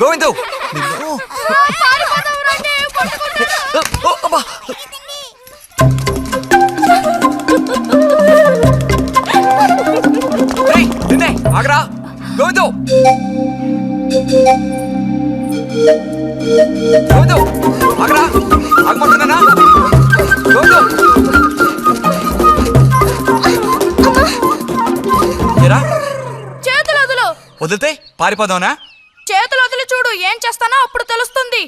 గోవిందు ఆగరా గోవిందు గోవిందు ఆగరా ఆగమంటున్నానా గోవిందు ఏరా చేతులు వదులు. వదిలితే పారిపోదావునా? చేతులు వదిలి చూడు, ఏం చేస్తానో అప్పుడు తెలుస్తుంది.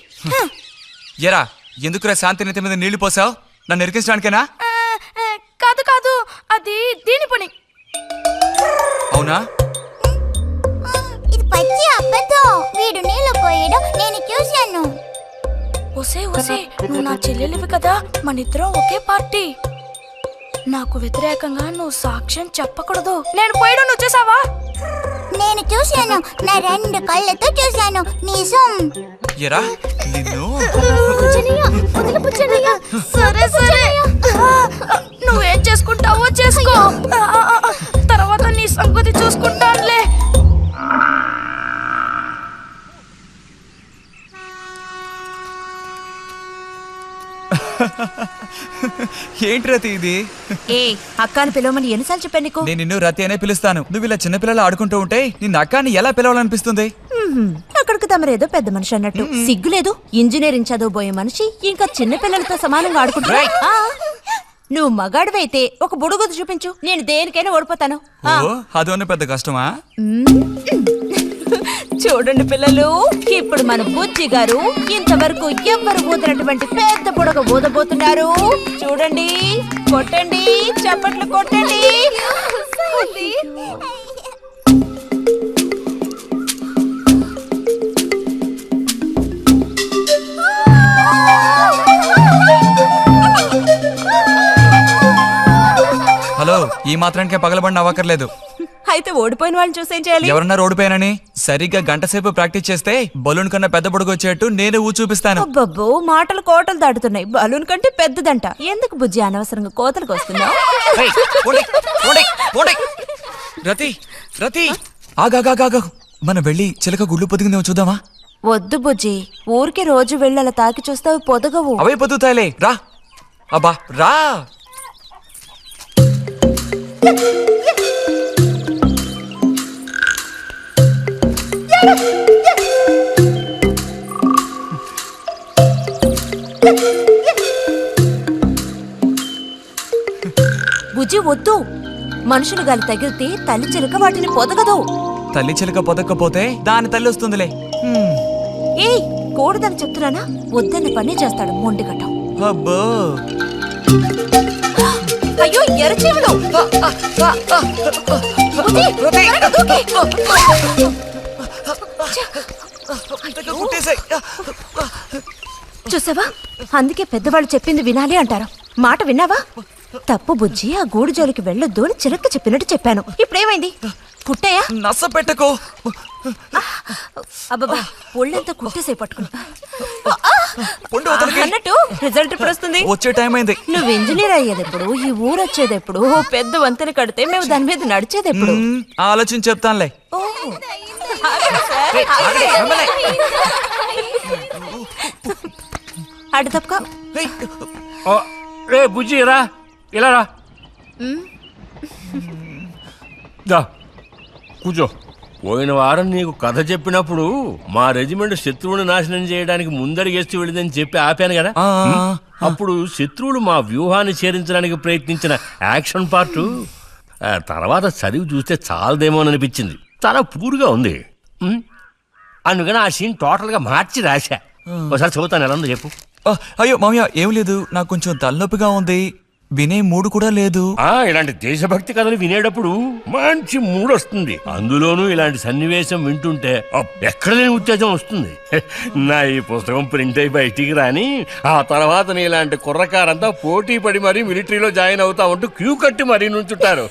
ఎరా ఎందుకురా శాంతి నెత్తి మీద నీళ్లు పోసావు? నన్ను ఎరికించడానికేనా? కాదు కాదు, అది దీని పని. అవునా? ఇది పచ్చి అబద్ధం. వీడు నీళ్లు పోయడం నేను చూశాను. ఒసే ఒసే, నువ్వు నా చెల్లెలివి కదా, మన ఇద్దరం ఒకే పార్టీ. నాకు వ్యతిరేకంగా నువ్వు సాక్ష్యం చెప్పకూడదు. నేను పోయడం నువ్వు చూసావా? నేను చూశాను, నా 2 కళ్ళతో చూశాను. నిజం. ఎరా నిన్ను సరే సరే, నువ్వేం చేసుకుంటావో చేసుకో, తర్వాత నీ సంగతి చూసుకుంటానులే. ఏంటి రతి ఇది? ఏ అక్కని పిలవమని ఎన్నిసార్లు చెప్పాను నీకు? నేను నిన్ను రతి అనే పిలుస్తాను. నువ్వు ఇలా చిన్నపిల్లలు ఆడుకుంటూ ఉంటే నిన్ను అక్కాని ఎలా పిలవాలనిపిస్తుంది? అక్కడికి తమరేదో పెద్ద మనిషి అన్నట్టు. సిగ్గులేదు? ఇంజనీరింగ్ చదవబోయే మనిషి ఇంకా చిన్న పిల్లలతో సమానంగా ఆడుకుంటా. నువ్వు మగాడివైతే ఒక బుడుగుదు చూపించు, నేను దేనికైనా ఓడిపోతాను. అదోనే పెద్ద కష్టమా? చూడండి పిల్లలు, ఇప్పుడు మన బుజ్జి గారు ఇంతవరకు ఎవ్వరు ఊదినటువంటి పెద్ద బుడగ ఊదబోతున్నారు. చూడండి, కొట్టండి, చప్పట్లు కొట్టండి. హలో, ఈ మాత్రానికే పగలబడిన అవ్వకర్లేదు. అయితే ఓడిపోయిన వాళ్ళని చూసేం చేయాలి? ఎవరన్నా ఓడిపోయానని సరిగ్గా గంట సేపు ప్రాక్టీస్ చేస్తే బలూన్ కన్నా పెద్ద పొడుగు వచ్చేట్టు నేనే ఊ చూపిస్తాను. అబ్బబ్బో, మాటలు కోటలు దాటుతున్నాయి. బలూన్ కంటే పెద్దదంట. ఎందుకు బుజ్జి అనవసరంగా కోతలకు వస్తున్నావు? రతి రతి ఆగాగాగా, మనం వెళ్ళి చిలక గుళ్ళు పొదిగిందేమో చూద్దామా? వద్దు బుజ్జి, ఊరికి రోజు వెళ్ళి అలా తాకి చూస్తావు, పొదగవు. అవే పొద్దుతాయిలే, రా. అబ్బా రా. బుజ్జి వద్దు, మనుషులు గాలి తగిలితే తల్లి చిలక వాటిని పొదగదు. తల్లి చిలక పొదక్కపోతే దాని తల్లి వస్తుందిలే. ఏయ్, కూడదని చెప్తున్నానా? వద్దన్న పని చేస్తాడు మొండిగట్టం. అబ్బో, అయ్యో ఎర్రచీమలు! చూసావా, అందుకే పెద్దవాళ్ళు చెప్పింది వినాలి అంటారు. మాట విన్నావా? తప్పు బుజ్జి, ఆ గూడు జోలికి వెళ్ళొద్దు అని చిలక చెప్పినట్టు చెప్పాను. ఇప్పుడేమైంది? కుట్టాయా? నస పెట్టుకో. అబ్బబ్బా, ఒళ్ళంతా కుట్టేసే పట్టుకున్నా అన్నట్టు. రిజల్ట్ ఇప్పుడు వస్తుంది. వచ్చే టైం అయింది. నువ్వు ఇంజనీర్ అయ్యేది ఎప్పుడు? ఈ ఊరు వచ్చేది ఎప్పుడు? ఓ పెద్ద వంతెన కడితే మేము దాని మీద నడిచేది ఎప్పుడు? ఆలోచించి చెప్తానులే. అడు తప్పక. రే బుజ్జి, రా ఇలా రా. దా కూర్చో. పోయిన వారం నీకు కథ చెప్పినప్పుడు మా రెజిమెంట్ శత్రువుని నాశనం చేయడానికి ముందడిగేస్తూ వెళ్ళిందని చెప్పి ఆపాను కదా. అప్పుడు శత్రువులు మా వ్యూహాన్ని చేరించడానికి ప్రయత్నించిన యాక్షన్ పార్ట్ తర్వాత చదివి చూస్తే చాలదేమో అని అనిపించింది. చాలా పూర్గా ఉంది. అందుకని ఆ సీన్ టోటల్గా మార్చి రాశా. ఒకసారి చదువుతాను, ఎలా ఉందో చెప్పు. అయ్యో మామయ్య, ఏం లేదు, నాకు కొంచెం తలనొప్పిగా ఉంది. వినే మూడు కూడా లేదు. ఇలాంటి దేశభక్తి కథలు వినేటప్పుడు మంచి మూడు వస్తుంది. అందులోనూ ఇలాంటి సన్నివేశం వింటుంటే ఎక్కడ లేని ఉత్తేజం వస్తుంది. నా ఈ పుస్తకం ప్రింట్ అయి బయటికి రాని ఆ తర్వాత నీ ఇలాంటి కుర్రకారంతా పోటీ పడి మరీ మిలిటరీలో జాయిన్ అవుతా ఉంటూ క్యూ కట్టి మరీ నుంచుంటారు.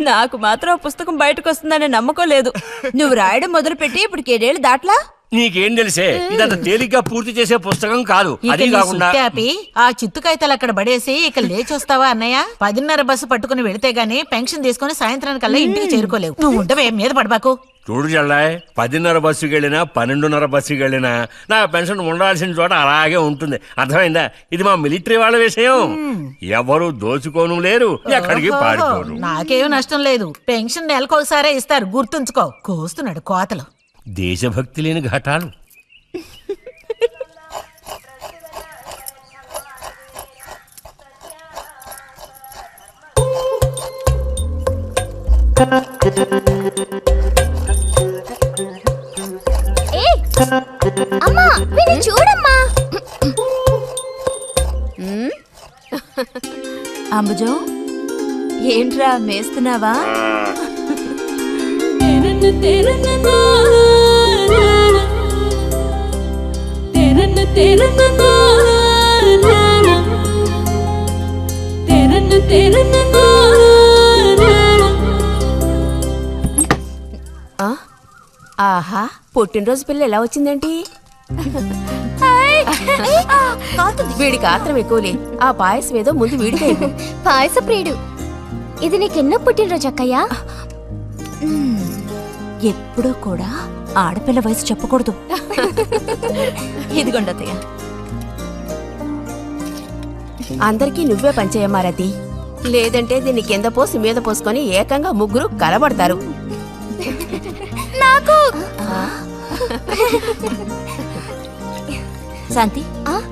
నాకు మాత్రం ఆ పుస్తకం బయటకు వస్తుందనే నమ్మకం లేదు. నువ్వు రాయడం మొదలుపెట్టి ఇప్పుడు 7 ఏళ్ళు దాట్లా. నీకేం తెలిసే ఇదంత తేలిగ్గా పూర్తి చేసే పుస్తకం కాదు. అది కాకుండా ఆ చిత్తు కాగితాలు అక్కడ పడేసి ఇక లేచొస్తావా అన్నయ్య? 10:30 బస్సు పట్టుకుని వెళితే గానీ పెన్షన్ తీసుకుని సాయంత్రానికల్లా ఇంటికి చేరుకోలేవు. నువ్వు ఉండవే, మీద పడబాకు. చూడు జల్లాయ్, 10:30 బస్సుకి వెళ్ళినా 12:30 బస్సుకి వెళ్ళినా నా పెన్షన్ ఉండాల్సిన చోట అలాగే ఉంటుంది. అర్థమైందా? ఇది మా మిలిటరీ వాళ్ళ విషయం. ఎవరు దోచుకోను లేరు, ఎక్కడికి పారిపోను. నాకేం నష్టం లేదు. పెన్షన్ నెలకొకసారే ఇస్తారు, గుర్తుంచుకో. కోస్తున్నాడు కోతలు. దేశభక్తి లేని ఘటాలు. అమ్మా వీడిని చూడమ్మా. అంబుజం, ఏంట్రా మేస్తున్నావా? ఆహా, పుట్టినరోజు పిల్ల ఎలా వచ్చిందేంటి? వీడికి ఆత్రం ఎక్కువలే. ఆ పాయసం ఏదో ముందు వీడికి. పాయస ప్రియుడు. ఇది నీకెన్నో పుట్టినరోజు అక్కయ్యా? ఎప్పుడూ కూడా ఆడపిల్ల వయసు చెప్పకూడదు. ఇదిగోండి అత్తయ్య. అందరికీ నువ్వే పంచేయమారతి, లేదంటే దీన్ని కింద పోసి మీద పోసుకొని ఏకంగా ముగ్గురు కలబడతారు. నాకు శాంతి,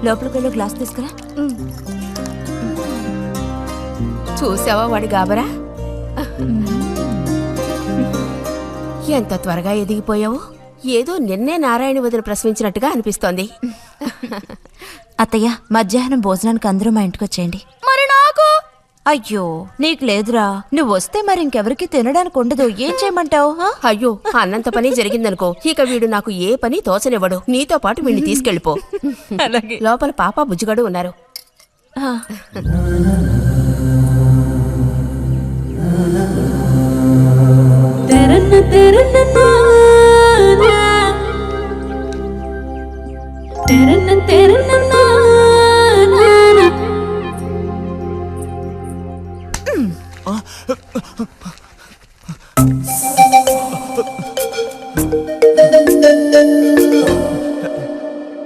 లోపలికి వెళ్ళి గ్లాస్ తీసుకురా. చూసావా వాడి గాబరా? ఎంత త్వరగా ఎదిగిపోయావు. ఏదో నిన్నే నారాయణ వదిన ప్రసవించినట్టుగా అనిపిస్తోంది. అత్తయ్య, మధ్యాహ్నం భోజనానికి అందరూ మా ఇంటికి వచ్చేయండి. మరి నాకు అయ్యో, నీకు లేదురా. నువ్వు వస్తే మరి ఇంకెవరికి తినడానికి ఉండదు. ఏం చేయమంటావు? అయ్యో, అన్నంత పని జరిగిందనుకో, ఇక వీడు నాకు ఏ పని తోచనివ్వడు. నీతో పాటు వీడిని తీసుకెళ్ళిపో. లోపల పాప బుజ్జిగాడు ఉన్నారు.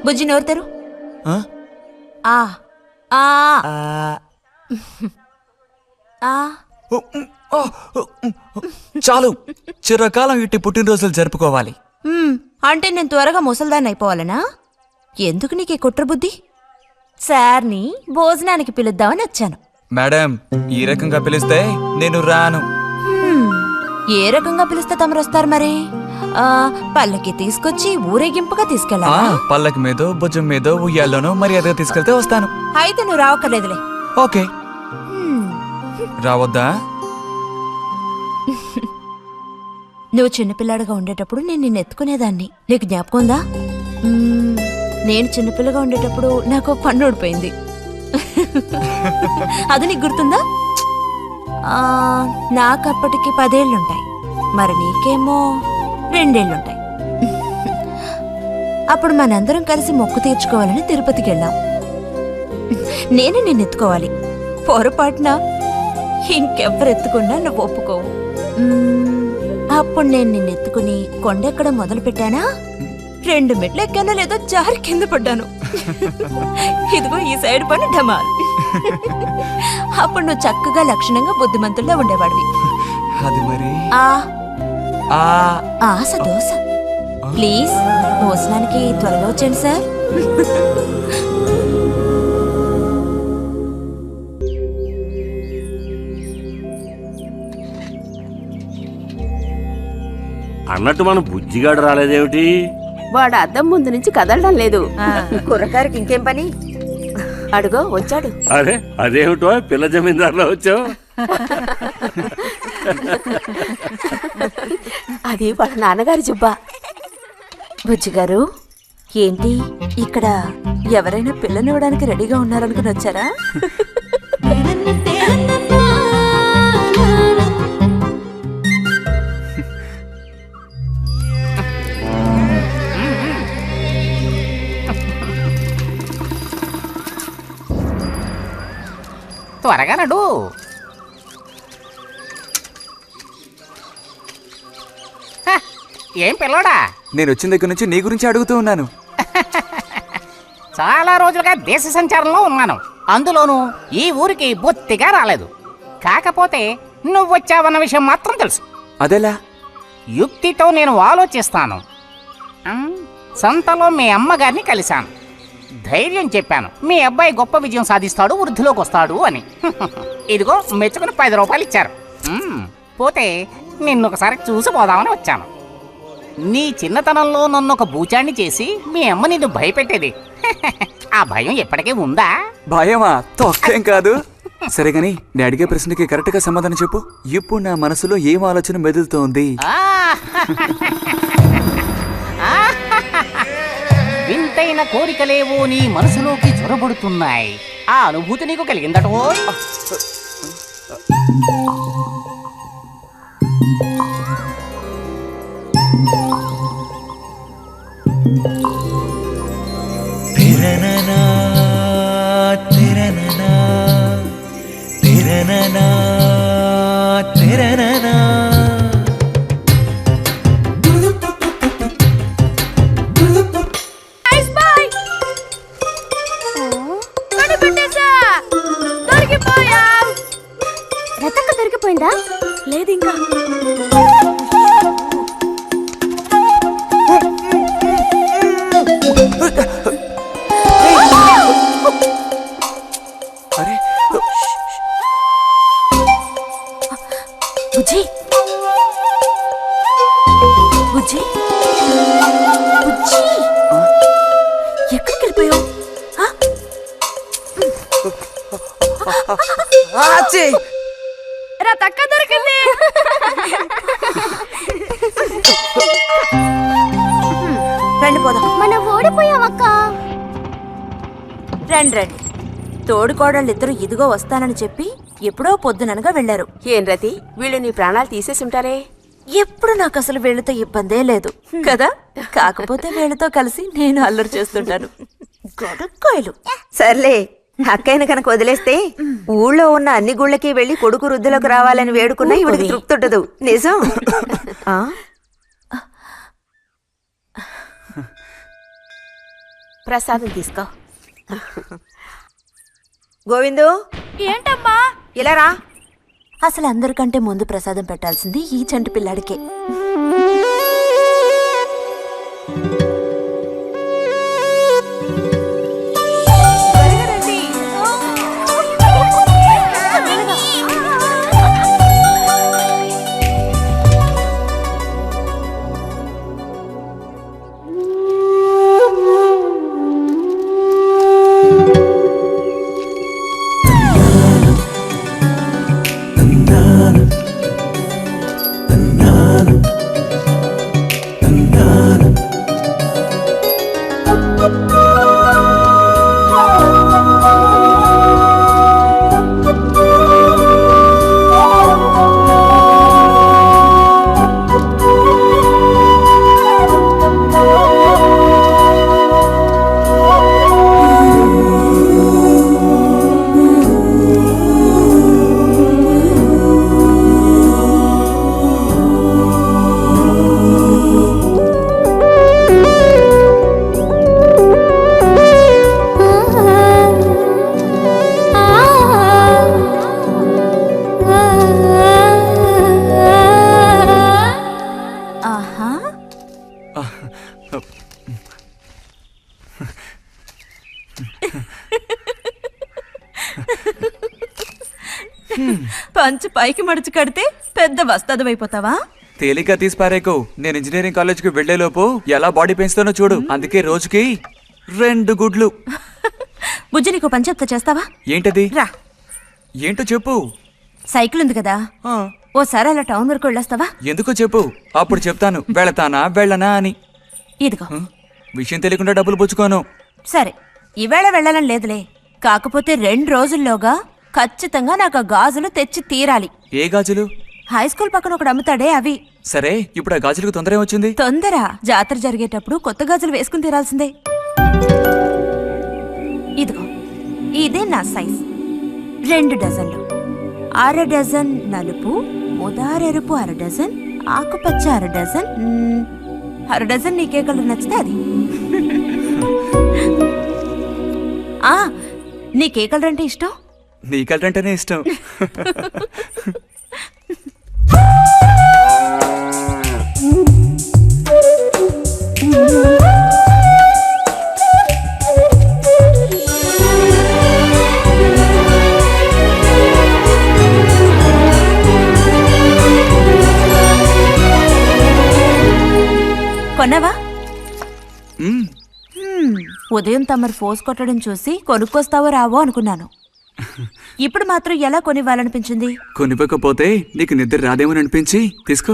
బుజ్జి, నోరు తెరు. ఆ? ఆ ఆ ఆ చాలు, చిరకాలం ఇట్టి పుట్టినరోజులు జరుపుకోవాలి. అంటే నేను త్వరగా ముసల్దాన్ని అయిపోవాలనా? ఎందుకు నీకు ఈ కుట్ర బుద్ధి? సార్ని భోజనానికి పిలుద్దామని వచ్చాను. మేడం, ఈ రకంగా పిలిస్తే నేను రాను. ఏ రకంగా పిలిస్తే తమరు వస్తారు మరి? పల్లకి తీసుకొచ్చి ఊరేగింపుగా తీసుకెళ్ళాలా? పల్లకి మీదో భుజం మీదో ఉయ్యాల్లోనో మర్యాదగా తీసుకెళ్తే వస్తాను. అయితే నువ్వు రావక్కర్లేదులే. ఓకే. రావద్దా? నువ్వు చిన్నపిల్లాడిగా ఉండేటప్పుడు నేను నిన్ను ఎత్తుకునేదాన్ని. నీకు జ్ఞాపకం ఉందా? నేను చిన్నపిల్లగా ఉండేటప్పుడు నాకు పన్ను ఊడిపోయింది. అది నీకు గుర్తుందా? నాకప్పటికి 10 ఏళ్ళుంటాయి. మరి నీకేమో 2 ఏళ్ళుంటాయి. అప్పుడు మనందరం కలిసి మొక్కు తీర్చుకోవాలని తిరుపతికి వెళ్ళాం. నేనే నిన్ను ఎత్తుకోవాలి. పొరపాటున ఇంకెవ్వరు ఎత్తుకున్నా నువ్వు ఒప్పుకోవు. అప్పుడు నేను నిన్ను ఎత్తుకుని కొండెక్కడం మొదలు పెట్టానా, 2 మెట్లు ఎక్కానో లేదో జారి కింద పడ్డాను. ఇదిగో ఈ సైడ్ పని ఢమాల్. అప్పుడు నువ్వు చక్కగా లక్షణంగా బుద్ధిమంతుల్లో ఉండేవాడివి. అది మరి ఆశ దోశ. ప్లీజ్ భోజనానికి త్వరగా వచ్చేయండి సార్. అన్నట్టు మన బుజ్జిగాడు రాలేదేమిటి? వాడు అద్దం ముందు నుంచి కదలడం లేదు. కుర్రకారికి ఇంకేం పని? అడుగో వచ్చాడు. అరే అదేమిటో పిల్ల జమీందారులో వచ్చావు? అది వాళ్ళ నాన్నగారి జుబ్బా. బుజ్జిగారు, ఏంటి ఇక్కడ ఎవరైనా పిల్లనివ్వడానికి రెడీగా ఉన్నారనుకుని వచ్చారా? త్వరగా నడు. హ, ఏం పిల్లోడా, నేను వచ్చిన దగ్గర నుంచి నీ గురించి అడుగుతూ ఉన్నాను. చాలా రోజులుగా దేశ సంచారంలో ఉన్నాను. అందులోనూ ఈ ఊరికి బొత్తిగా రాలేదు. కాకపోతే నువ్వు వచ్చావన్న విషయం మాత్రం తెలుసు. అదెలా? యుక్తితో నేను ఆలోచిస్తాను. సంతలో మీ అమ్మగారిని కలిశాను. ధైర్యం చెప్పాను, మీ అబ్బాయి గొప్ప విజయం సాధిస్తాడు, వృద్ధిలోకి వస్తాడు అని. ఇదిగో మెచ్చుకుని 10 రూపాయలు ఇచ్చారు. పోతే నిన్నొకసారి చూసి పోదామని వచ్చాను. నీ చిన్నతనంలో నన్ను ఒక బూచాన్ని చేసి మీ అమ్మ నిన్ను భయపెట్టేది. ఆ భయం ఎప్పటికీ ఉందా? భయమా? తొక్కేం కాదు. సరే గాని నేను అడిగే ప్రశ్నకి కరెక్ట్ గా సమాధానం చెప్పు. ఇప్పుడు నా మనసులో ఏం ఆలోచన మెదులుతోంది? వింతైన కోరికలేవో నీ మనసులోకి చొరబడుతున్నాయి. ఆ అనుభూతి నీకు కలిగిందటో? రతక్క దొరికిపోయిందా? లేదు ఇంకా. అరే బుజ్జి, బుజ్జి, బుజ్జి, ఎక్కడికి వెళ్ళిపోయావు? రతక్క దొరికింది. రండి పోదాం. మనం ఓడిపోయామక్క. రండి రండి. తోడుకోడళ్ళు ఇద్దరు ఇదిగో వస్తానని చెప్పి ఎప్పుడో పొద్దుననగా వెళ్లారు. ఏం రతి, వీళ్ళు నీ ప్రాణాలు తీసేసి ఉంటారే. ఎప్పుడు నాకు అసలు వీళ్ళతో ఇబ్బందే లేదు కదా. కాకపోతే వీళ్ళతో కలిసి నేను అల్లరి చేస్తుంటాను. గొడక్కాయలు. సర్లే, అక్కయ్యను కనుక వదిలేస్తే ఊళ్ళో ఉన్న అన్ని గుళ్ళకి వెళ్లి కొడుకు వృద్ధిలోకి రావాలని వేడుకున్నా ఇవిడికి తృప్తి ఉండదు. నిజం. ప్రసాదం తీసుకో. గోవిందు, ఏంటమ్మా? ఇలా రా. అసలు అందరికంటే ముందు ప్రసాదం పెట్టాల్సింది ఈ చంటి పిల్లాడికే. పంచు పైకి మడిచి కడితే పెద్ద వస్తాదవైపోతావా? తేలిక తీసి పారేకు. నేను ఇంజనీరింగ్ కాలేజ్కి వెళ్లేలోపు ఎలా బాడీ పెంచుతానో చూడు. అందుకే రోజుకి 2 గుడ్లు. బుజ్జి, నీకు పని చెప్తా, చేస్తావా? ఏంటది? రా. ఏంటో చెప్పు. సైకిల్ ఉంది కదా, ఓసారి అలా టౌన్ వరకు వెళ్ళొస్తావా? ఎందుకో చెప్పు, అప్పుడు చెప్తాను వెళతానా వెళ్ళనా అని. ఇదిగో. విషయం తెలియకుండా డబ్బులు పుచ్చుకోను. సరే, ఈవేళ వెళ్ళాలని లేదులే. కాకపోతే 2 రోజుల్లోగా ఖచ్చితంగా నాకు ఆ గాజులు తెచ్చి తీరాలి. ఏ గాజులు? హై స్కూల్ పక్కన ఒకడు అమ్ముతాడే అవి. సరే, ఇప్పుడు ఆ గాజులకు తొందర ఏమొచ్చింది? తొందర జాతర జరిగేటప్పుడు కొత్త గాజులు వేసుకుని తీరాల్సిందే. ఇదిగో, ఇదే నా సైజ్. 2 డజన్లు, అర డజన్ నలుపు, ముదారెరుపు అర డజన్, ఆకుపచ్చ అర డజన్, అర డజన్ నీకే కలర్ నచ్చితే అది. నీకే కలర్ అంటే ఇష్టం? నీ కలర్ అంటేనే ఇష్టం. కొన్నావా? మ్మ్. ఉదయం తమరు ఫోర్స్ కొట్టడం చూసి కొనుక్కొస్తావో రావో అనుకున్నాను. ఇప్పుడు మాత్రం ఎలా కొనివ్వాలనిపించింది? కొనివ్వకపోతే నీకు నిద్ర రాదేమని అనిపించి తీసుకో.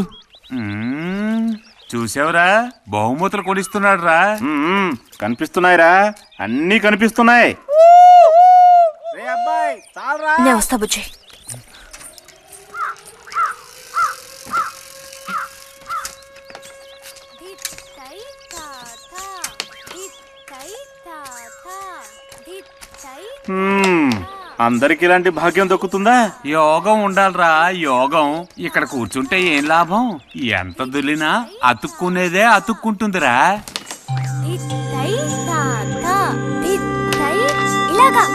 చూసావురా, బహుమతులు కొనిస్తున్నాడు రా. కనిపిస్తున్నాయిరా, అన్నీ కనిపిస్తున్నాయి. నేను వస్తా బుజ్జి. అందరికి ఇలాంటి భాగ్యం దొక్కుతుందా? యోగం ఉండాలిరా, యోగం. ఇక్కడ కూర్చుంటే ఏం లాభం? ఎంత దులినా అతుక్కునేదే అతుక్కుంటుందిరా. ఇలాగా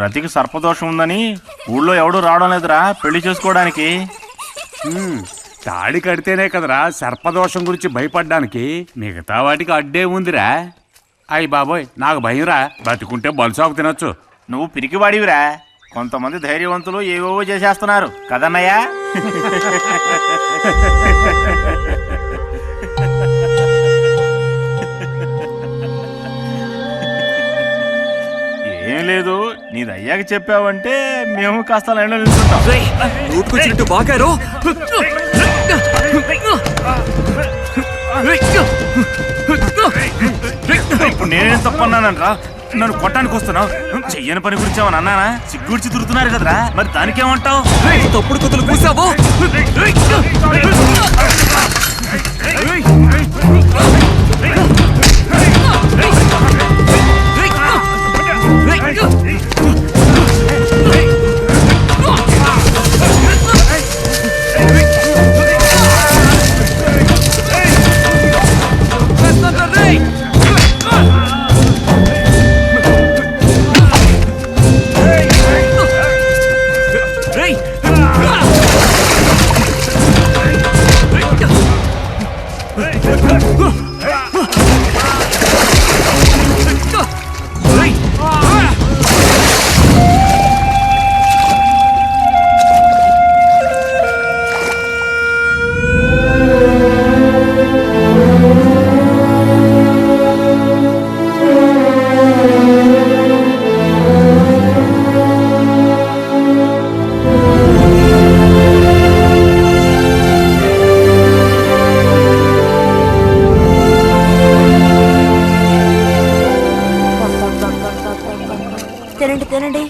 రతికి సర్పదోషం ఉందని ఊళ్ళో ఎవడూ రావడం లేదురా పెళ్లి చేసుకోవడానికి. తాడి కడితేనే కదరా సర్పదోషం గురించి భయపడ్డానికి, మిగతా వాటికి అడ్డే ఉందిరా. అయ్యి బాబోయ్, నాకు భయంరా. బతికుంటే బలుసాకు తినొచ్చు. నువ్వు పిరికివాడివిరా. కొంతమంది ధైర్యవంతులు ఏవేవో చేసేస్తున్నారు కదన్నయ్యా. ఏం లేదు, నీది అయ్యాక చెప్పావంటే మేము కాస్త లైన్లో నిల్చుంటాం. నోటుకొచ్చినట్టు బాగారు. ఇప్పుడు నేనేం తప్పన్నానరా? నన్ను కొట్టడానికి వస్తున్నావు. చెయ్యని పని గురించి ఏమన్నా అన్నానా? సిగ్గుడిచి తిరుగుతున్నారు కదరా, మరి దానికేమంటావు? తప్పుడు కుతులు కూసావో. తినండి తినండి.